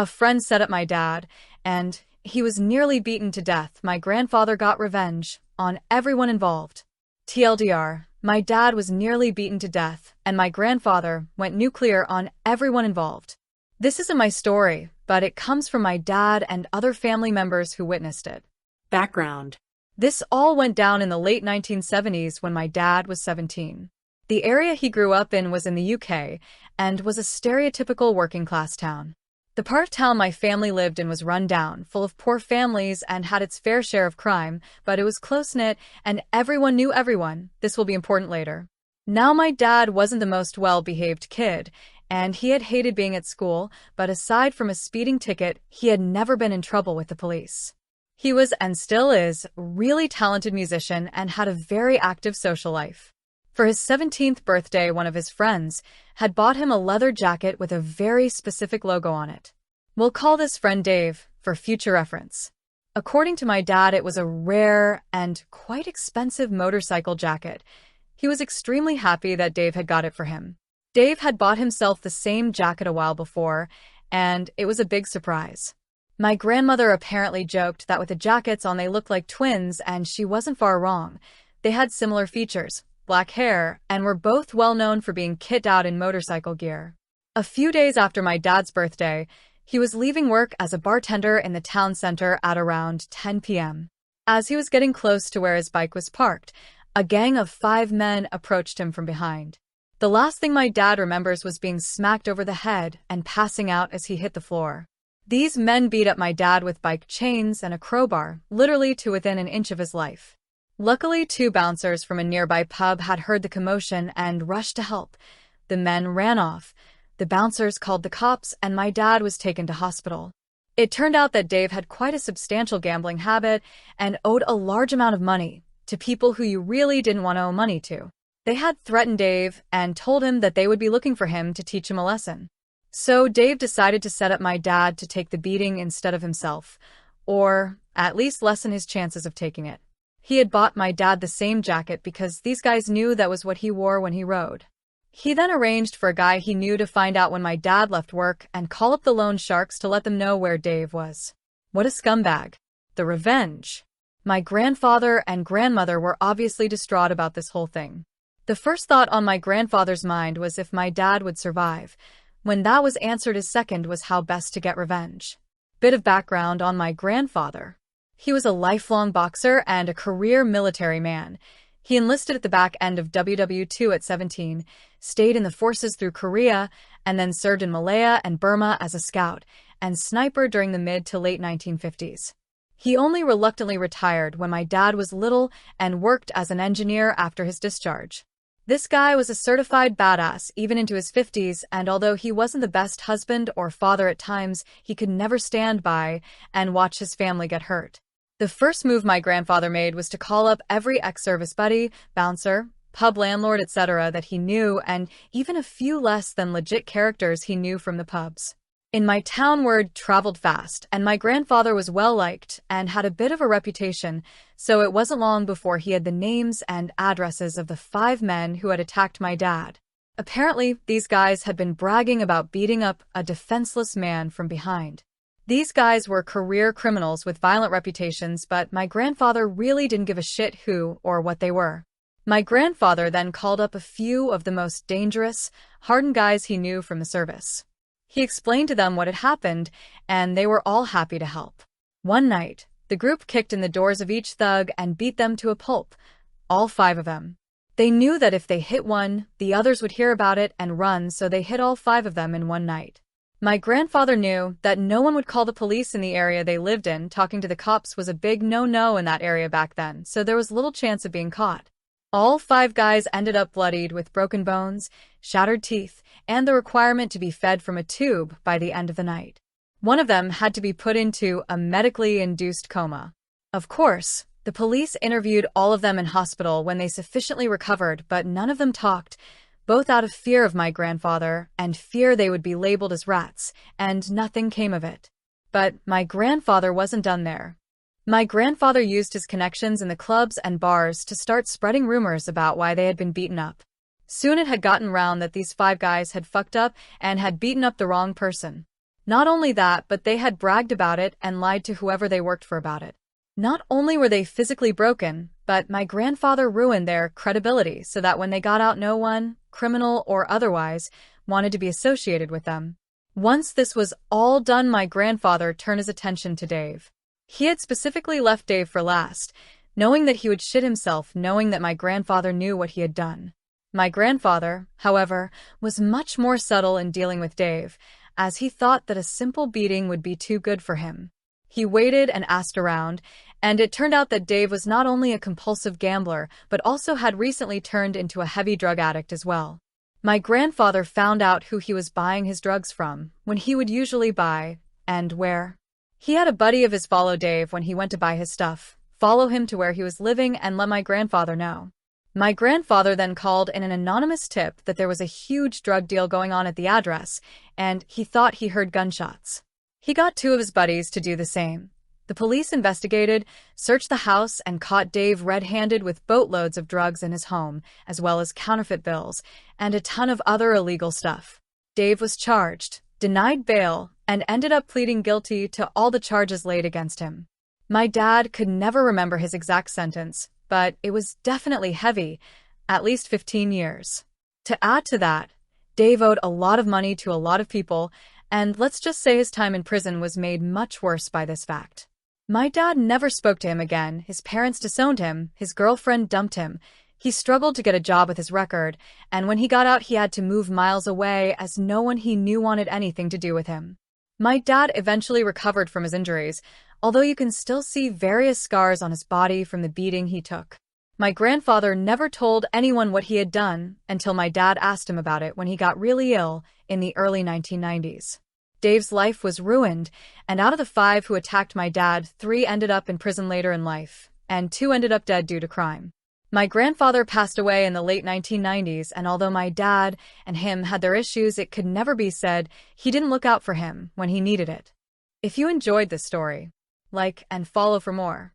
A friend set up my dad, and he was nearly beaten to death. My grandfather got revenge on everyone involved. TLDR, my dad was nearly beaten to death, and my grandfather went nuclear on everyone involved. This isn't my story, but it comes from my dad and other family members who witnessed it. Background. This all went down in the late 1970s when my dad was 17. The area he grew up in was in the UK and was a stereotypical working-class town. The part of town my family lived in was run down, full of poor families, and had its fair share of crime, but it was close-knit and everyone knew everyone. This will be important later. Now, my dad wasn't the most well-behaved kid, and he had hated being at school, but aside from a speeding ticket, he had never been in trouble with the police. He was, and still is, a really talented musician and had a very active social life. For his 17th birthday, one of his friends had bought him a leather jacket with a very specific logo on it. We'll call this friend Dave for future reference. According to my dad, it was a rare and quite expensive motorcycle jacket. He was extremely happy that Dave had got it for him. Dave had bought himself the same jacket a while before, and it was a big surprise. My grandmother apparently joked that with the jackets on they looked like twins, and she wasn't far wrong. They had similar features, black hair, and were both well known for being kitted out in motorcycle gear. A few days after my dad's birthday, he was leaving work as a bartender in the town center at around 10 p.m. As he was getting close to where his bike was parked, a gang of 5 men approached him from behind. The last thing my dad remembers was being smacked over the head and passing out as he hit the floor. These men beat up my dad with bike chains and a crowbar, literally to within an inch of his life. Luckily, 2 bouncers from a nearby pub had heard the commotion and rushed to help. The men ran off. The bouncers called the cops, and my dad was taken to hospital. It turned out that Dave had quite a substantial gambling habit and owed a large amount of money to people who you really didn't want to owe money to. They had threatened Dave and told him that they would be looking for him to teach him a lesson. So Dave decided to set up my dad to take the beating instead of himself, or at least lessen his chances of taking it. He had bought my dad the same jacket because these guys knew that was what he wore when he rode. He then arranged for a guy he knew to find out when my dad left work and call up the loan sharks to let them know where Dave was. What a scumbag. The revenge. My grandfather and grandmother were obviously distraught about this whole thing. The first thought on my grandfather's mind was if my dad would survive. When that was answered, his second was how best to get revenge. Bit of background on my grandfather. He was a lifelong boxer and a career military man. He enlisted at the back end of WW2 at 17, stayed in the forces through Korea, and then served in Malaya and Burma as a scout and sniper during the mid to late 1950s. He only reluctantly retired when my dad was little and worked as an engineer after his discharge. This guy was a certified badass even into his 50s, and although he wasn't the best husband or father at times, he could never stand by and watch his family get hurt. The first move my grandfather made was to call up every ex-service buddy, bouncer, pub landlord, etc. that he knew, and even a few less than legit characters he knew from the pubs. In my town, word traveled fast, and my grandfather was well-liked and had a bit of a reputation, so it wasn't long before he had the names and addresses of the 5 men who had attacked my dad. Apparently, these guys had been bragging about beating up a defenseless man from behind. These guys were career criminals with violent reputations, but my grandfather really didn't give a shit who or what they were. My grandfather then called up a few of the most dangerous, hardened guys he knew from the service. He explained to them what had happened, and they were all happy to help. One night, the group kicked in the doors of each thug and beat them to a pulp, all 5 of them. They knew that if they hit one, the others would hear about it and run, so they hit all 5 of them in one night. My grandfather knew that no one would call the police in the area they lived in. Talking to the cops was a big no-no in that area back then, so there was little chance of being caught. All 5 guys ended up bloodied with broken bones, shattered teeth, and the requirement to be fed from a tube by the end of the night. One of them had to be put into a medically induced coma. Of course, the police interviewed all of them in hospital when they sufficiently recovered, but none of them talked, both out of fear of my grandfather and fear they would be labeled as rats, and nothing came of it. But my grandfather wasn't done there. My grandfather used his connections in the clubs and bars to start spreading rumors about why they had been beaten up. Soon it had gotten round that these 5 guys had fucked up and had beaten up the wrong person. Not only that, but they had bragged about it and lied to whoever they worked for about it. Not only were they physically broken, but my grandfather ruined their credibility so that when they got out, no one, criminal or otherwise, wanted to be associated with them. Once this was all done, my grandfather turned his attention to Dave. He had specifically left Dave for last, knowing that he would shit himself, knowing that my grandfather knew what he had done. My grandfather, however, was much more subtle in dealing with Dave, as he thought that a simple beating would be too good for him. He waited and asked around, and it turned out that Dave was not only a compulsive gambler, but also had recently turned into a heavy drug addict as well. My grandfather found out who he was buying his drugs from, when he would usually buy, and where. He had a buddy of his follow Dave when he went to buy his stuff, follow him to where he was living and let my grandfather know. My grandfather then called in an anonymous tip that there was a huge drug deal going on at the address, and he thought he heard gunshots. He got two of his buddies to do the same. The police investigated, searched the house, and caught Dave red-handed with boatloads of drugs in his home, as well as counterfeit bills, and a ton of other illegal stuff. Dave was charged, denied bail, and ended up pleading guilty to all the charges laid against him. My dad could never remember his exact sentence, but it was definitely heavy, at least 15 years. To add to that, Dave owed a lot of money to a lot of people, and let's just say his time in prison was made much worse by this fact. My dad never spoke to him again, his parents disowned him, his girlfriend dumped him, he struggled to get a job with his record, and when he got out he had to move miles away as no one he knew wanted anything to do with him. My dad eventually recovered from his injuries, although you can still see various scars on his body from the beating he took. My grandfather never told anyone what he had done until my dad asked him about it when he got really ill in the early 1990s. Dave's life was ruined, and out of the 5 who attacked my dad, 3 ended up in prison later in life, and 2 ended up dead due to crime. My grandfather passed away in the late 1990s, and although my dad and him had their issues, it could never be said he didn't look out for him when he needed it. If you enjoyed this story, like and follow for more.